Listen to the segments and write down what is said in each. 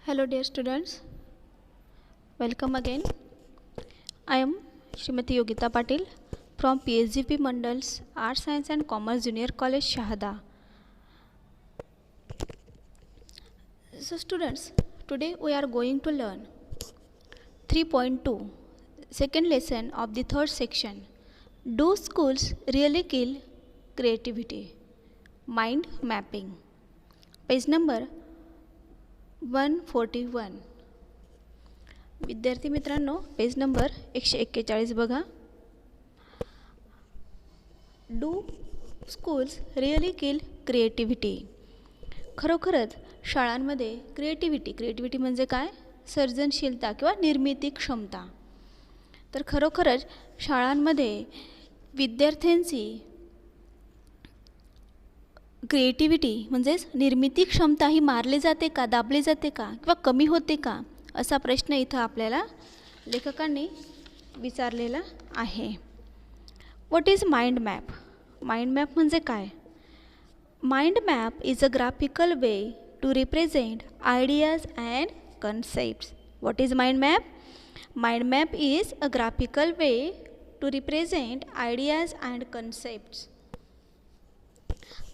Hello dear students, welcome again. I am Srimati Yogita Patil from PSGP Mandals Arts Science and Commerce Junior College Shahada. So students, today we are going to learn 3.2 second lesson of the third section. Do schools really kill creativity? Mind mapping. Page number 141. विद्यार्थी मित्रांनो, page number 141 बघा. Do schools really kill creativity? खरोखरच शाळांमध्ये creativity म्हणजे काय? सर्जनशीलता किंवा निर्मिती क्षमता. तर खरोखरच शाळांमध्ये विद्यार्थ्यांची क्रिएटिव्हिटी म्हणजेच निर्मिती क्षमता ही मारली जाते का, दाबली जाते का किंवा कमी होते का, असा प्रश्न इथं आपल्याला लेखकांनी विचारलेला आहे. What is mind map? Mind map म्हणजे काय? Mind map is a graphical way to represent ideas and concepts. What is mind map? Mind map is a graphical way to represent ideas and concepts.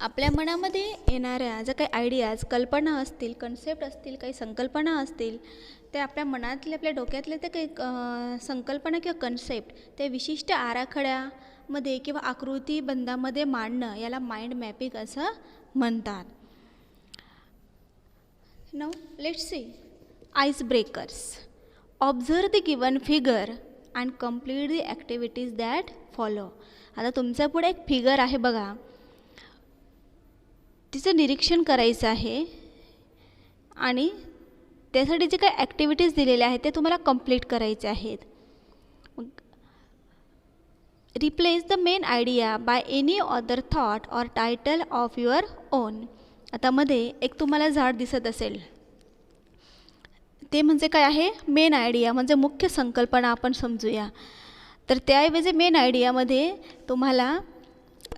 आपल्या मनामध्ये येणाऱ्या ज्या काही ideas, कल्पना असतील, concept असतील, काही संकल्पना असतील, ते आपल्या मनातले, आपल्या डोक्यातले ते काही संकल्पना किंवा कन्सेप्ट ते विशिष्ट आराखड्यामध्ये किंवा आकृतीबंधामध्ये मांडणं याला माइंड मॅपिंग असं म्हणतात. Now let's see ice breakers. Observe the given figure and complete the activities that follow. आता तुमच्या पुढे एक फिगर आहे बघा, तिचं निरीक्षण करायचं आहे आणि त्यासाठी जे काही ॲक्टिव्हिटीज दिलेल्या आहेत ते तुम्हाला कंप्लीट करायचे आहेत. Replace the main idea by any other thought or title of your on. आता मध्ये एक तुम्हाला झाड दिसत असेल, ते म्हणजे काय आहे? मेन आयडिया म्हणजे मुख्य संकल्पना आपण समजूया. तर त्याऐवजी मेन आयडियामध्ये तुम्हाला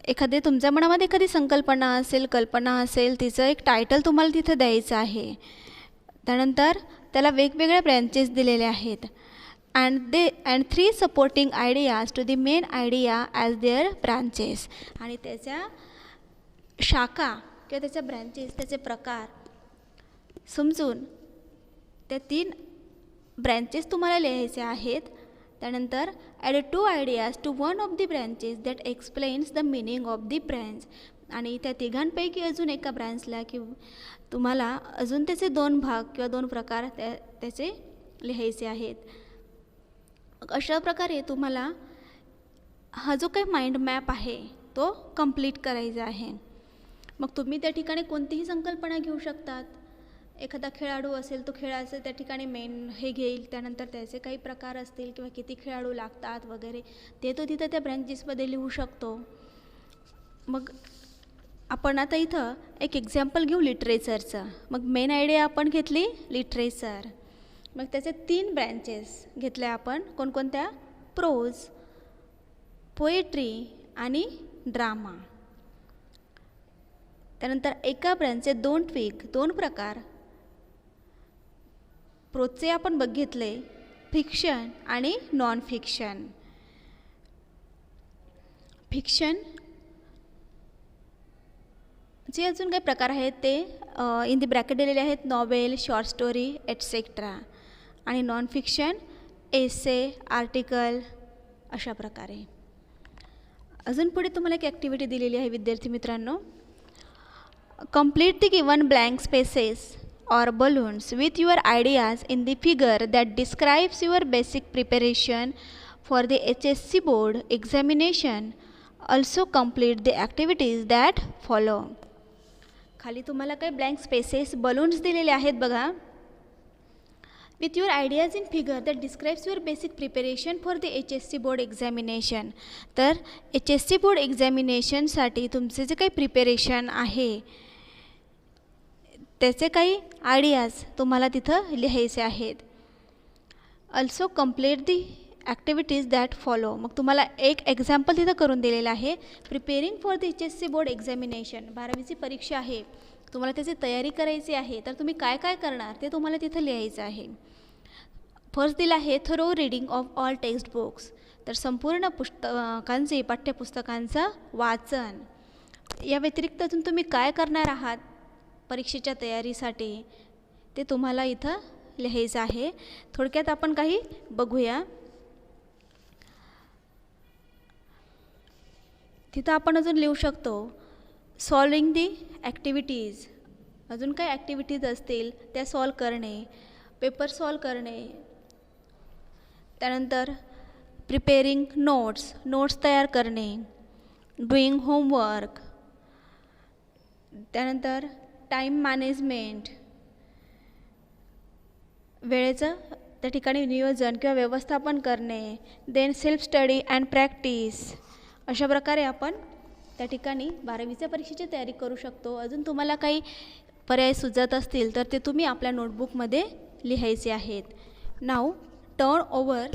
एखादी तुमच्या मनामध्ये एखादी संकल्पना असेल, कल्पना असेल, तिचं एक टायटल तुम्हाला तिथं द्यायचं आहे. त्यानंतर त्याला वेगवेगळ्या ब्रँचेस दिलेले आहेत and 3 supporting ideas to the main idea as their branches. आणि त्याच्या शाखा किंवा त्याच्या ब्रँचेस, त्याचे प्रकार समजून त्या 3 ब्रँचेस तुम्हाला लिहायचे आहेत. त्यानंतर add 2 ideas to one of the branches that explains the meaning of the branch. आणि त्या तिघांपैकी अजून एका ब्रँचला किंवा तुम्हाला अजून त्याचे 2 भाग किंवा 2 प्रकार त्याचे लिहायचे आहेत. अशा प्रकारे तुम्हाला हा जो काही माइंड मॅप आहे तो कंप्लीट करायचा आहे. मग तुम्ही त्या ठिकाणी कोणतीही संकल्पना घेऊ शकतात. एखादा खेळाडू असेल, तो खेळाचं त्या ठिकाणी मेन हे घेईल, त्यानंतर त्याचे काही प्रकार असतील किंवा किती खेळाडू लागतात वगैरे ते तो तिथं त्या ब्रँचेसमध्ये लिहू शकतो. मग आपण आता इथं एक एक्झाम्पल घेऊ लिटरेचरचं. मग मेन आयडिया आपण घेतली लिटरेचर. मग त्याचे 3 ब्रँचेस घेतल्या आपण. कोणकोणत्या? प्रोज, पोएट्री आणि ड्रामा. त्यानंतर एका ब्रँचचे 2 ट्विक, 2 प्रकार. प्रोजचे आपण बघितले फिक्शन आणि नॉन फिक्शन. फिक्शन जे अजून काही प्रकार आहेत ते इन द ब्रॅकेट दिलेले आहेत, नॉवेल, शॉर्ट स्टोरी एटसेट्रा. आणि नॉन फिक्शन एसे, आर्टिकल, अशा प्रकारे. अजून पुढे तुम्हाला एक ॲक्टिव्हिटी दिलेली आहे विद्यार्थी मित्रांनो. Complete the given blank spaces or balloons with your ideas in the figure that describes your basic preparation for the HSC board examination. Also complete the activities that follow. खाली तुम्हाला काही ब्लँक स्पेसेस, बलून्स दिलेले आहेत बघा. with your ideas in figure that describes your basic preparation for the HSC board examination. तर HSC board examinationसाठी तुमचे जे काही प्रिपरेशन आहे त्याचे काही आयडियाज तुम्हाला तिथं लिहायचे आहेत. Also complete the activities that follow. मग तुम्हाला एक एक्झाम्पल तिथं करून दिलेलं आहे. Preparing for the HSC board examination. 12वीची परीक्षा आहे तुम्हाला त्याची तयारी करायची आहे तर तुम्ही काय काय करणार ते तुम्हाला तिथं लिहायचं आहे. फर्स्ट दिलं आहे thorough reading of all text books. तर संपूर्ण पुस्तकांचे पाठ्यपुस्तकांचं वाचन. या व्यतिरिक्त अजून तुम्ही काय करणार आहात परीक्षेच्या तयारीसाठी ते तुम्हाला इथं लिहायचं आहे. थोडक्यात आपण काही बघूया. तिथं आपण अजून लिहू शकतो सॉल्विंग दी ॲक्टिव्हिटीज. अजून काही ॲक्टिव्हिटीज असतील त्या सॉल्व करणे, पेपर सॉल्व करणे. त्यानंतर प्रिपेरिंग नोट्स तयार करणे, डुईंग होमवर्क. त्यानंतर टाईम मॅनेजमेंट, वेळेचं त्या ठिकाणी नियोजन किंवा व्यवस्थापन करणे. Then self study and practice. अशा प्रकारे आपण त्या ठिकाणी 12वीच्या परीक्षेची तयारी करू शकतो. अजून तुम्हाला काही पर्याय सुचत असतील तर ते तुम्ही आपल्या नोटबुकमध्ये लिहायचे आहेत. Now turn over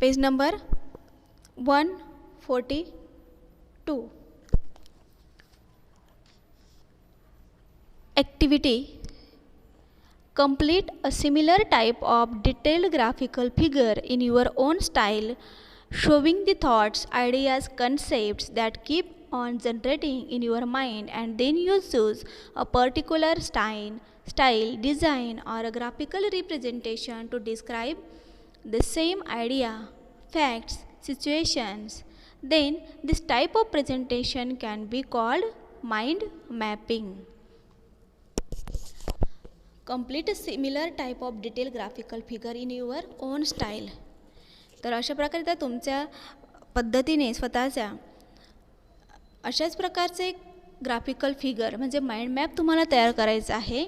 page number 142. Activity: complete a similar type of detailed graphical figure in your own style, showing the thoughts, ideas, concepts that keep on generating in your mind, and then you choose a particular style, design, or a graphical representation to describe the same idea, facts, situations. Then this type of presentation can be called mind mapping. Complete a similar type of detailed graphical figure in your own style. तर अशा प्रकारे त्या तुमच्या पद्धतीने स्वतःच्या अशाच प्रकारचे एक ग्राफिकल फिगर म्हणजे माइंड मॅप तुम्हाला तयार करायचा आहे.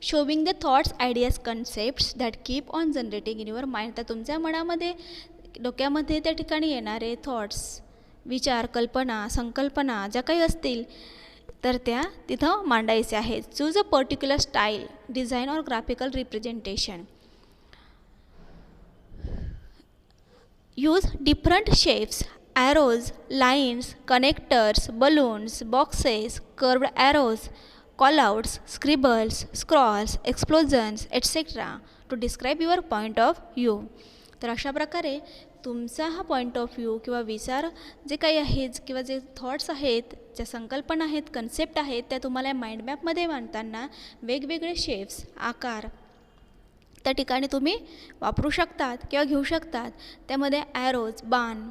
Showing the thoughts, ideas, concepts that keep on generating in your mind. तर तुमच्या मनामध्ये डोक्यामध्ये त्या ठिकाणी येणारे थॉट्स, विचार, कल्पना, संकल्पना ज्या काही असतील तर त्या तिथं मांडायचे आहेत. Choose a particular style, design or graphical representation. Use different shapes, arrows, lines, connectors, balloons, boxes, curved arrows, callouts, scribbles, scrolls, explosions, etc. to describe your point of view. तर अशा प्रकारे तुमचा हा पॉईंट ऑफ व्ह्यू किंवा विचार जे काही आहेत किंवा जे थॉट्स आहेत, ज्या संकल्पना आहेत, कन्सेप्ट आहेत त्या तुम्हाला माइंड मॅपमध्ये मांडताना वेगवेगळे शेप्स, आकार त्या ठिकाणी तुम्ही वापरू शकतात किंवा घेऊ शकतात. त्यामध्ये ॲरोज, बाण,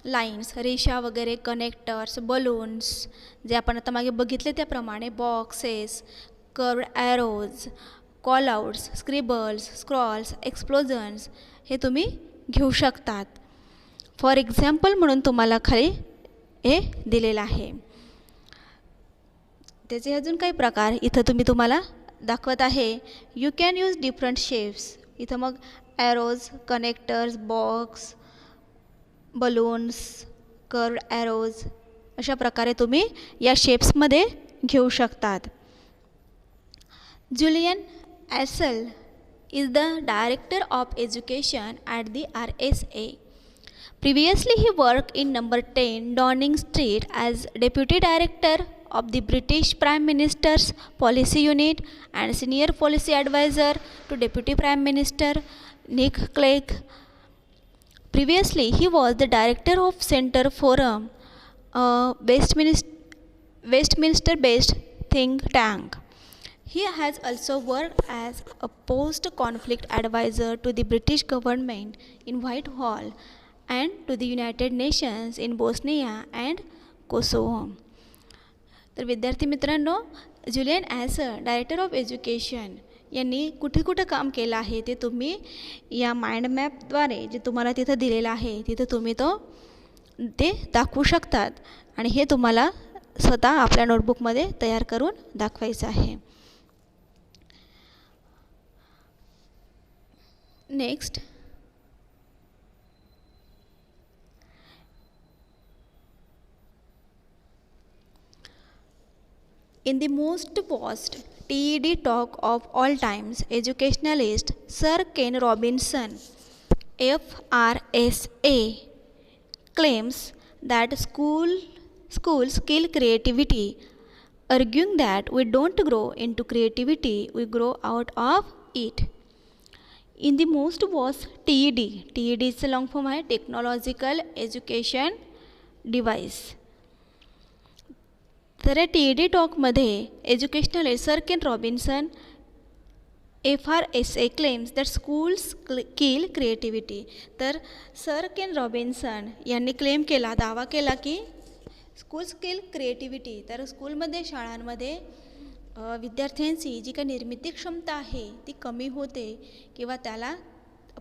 लाईन्स, रेषा वगैरे, कनेक्टर्स, बलून्स जे आपण आता मागे बघितले त्याप्रमाणे, boxes, curved arrows, callouts, scribbles, Scrolls, explosions हे तुम्ही घेऊ शकतात. फॉर एक्झाम्पल म्हणून तुम्हाला खाली हे दिलेलं आहे. त्याचे अजून काही प्रकार इथं तुम्हाला दाखवत आहे. You can use different shapes. इथं मग arrows, connectors, box, balloons, curved arrows अशा प्रकारे तुम्ही या शेप्समध्ये घेऊ शकतात. जुलियन ॲसल is the Director of Education at the RSA. Previously, he worked in number 10 Downing Street as Deputy Director of the British Prime Minister's Policy Unit and Senior Policy Advisor to Deputy Prime Minister Nick Clegg. Previously, he was the Director of Centre Forum, a Westminster-based think tank. He has also worked as a post-conflict advisor to the British government in Whitehall and to the United Nations in Bosnia and Kosovo. तर विद्यार्थी मित्रांनो, Julian ॲसल director of education यांनी कुठे कुठं काम केलं आहे ते तुम्ही या माइंड मॅपद्वारे जे तुम्हाला तिथं दिलेलं आहे तिथं तुम्ही ते दाखवू शकतात आणि हे तुम्हाला स्वतः आपल्या नोटबुकमध्ये तयार करून दाखवायचं आहे. Next, in the most watched TED talk of all times, educationalist Sir Ken Robinson, FRSA, claims that schools kill creativity, arguing that we don't grow into creativity, we grow out of it. In the most was TED. TED is a long form आहे technological education device. तर या TED टॉकमध्ये educational sir Ken Robinson FRSA claims that schools kill creativity. तर sir Ken Robinson यांनी claim केला, दावा केला की स्कूल्स किल क्रिएटिव्हिटी. तर स्कूलमध्ये शाळांमध्ये विद्यार्थ्यांची जी काही निर्मिती क्षमता आहे ती कमी होते किंवा त्याला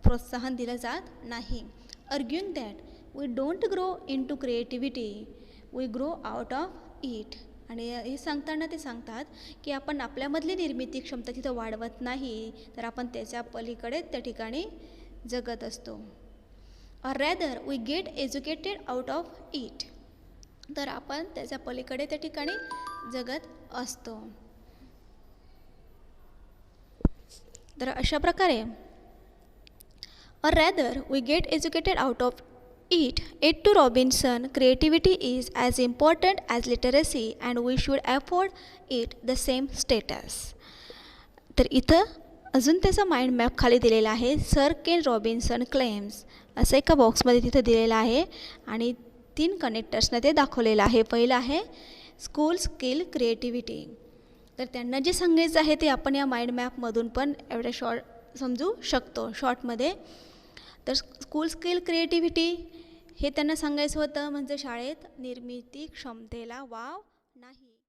प्रोत्साहन दिलं जात नाही. Arguing that we don't grow into creativity, we grow out of it. आणि हे सांगताना ते सांगतात की आपण आपल्यामधली निर्मिती क्षमता तिथं वाढवत नाही, तर आपण त्याच्या पलीकडे त्या ठिकाणी जगत असतो. Or rather we get educated out of it. तर आपण त्याच्या पलीकडे त्या ठिकाणी जगत असतो. तर अशा प्रकारे or rather we get educated out of it. To Robinson, creativity is as important as literacy and we should afford it the same status. तर इथं अजून त्याचा माइंड मॅप खाली दिलेला आहे. सर केन रॉबिन्सन क्लेम्स असं एका बॉक्समध्ये तिथं दिलेलं आहे आणि 3 कनेक्टर्सनं ते दाखवलेलं आहे. पहिलं आहे स्कूल्स किल क्रिएटिव्हिटी. तर त्यांना जे सांगायचं आहे ते आपण या माइंड मॅपमधून पण एवढ्या शॉर्ट समजू शकतो शॉर्टमध्ये. तर स्कूल स्किल क्रिएटिव्हिटी हे त्यांना सांगायचं होतं, म्हणजे शाळेत निर्मिती क्षमतेला वाव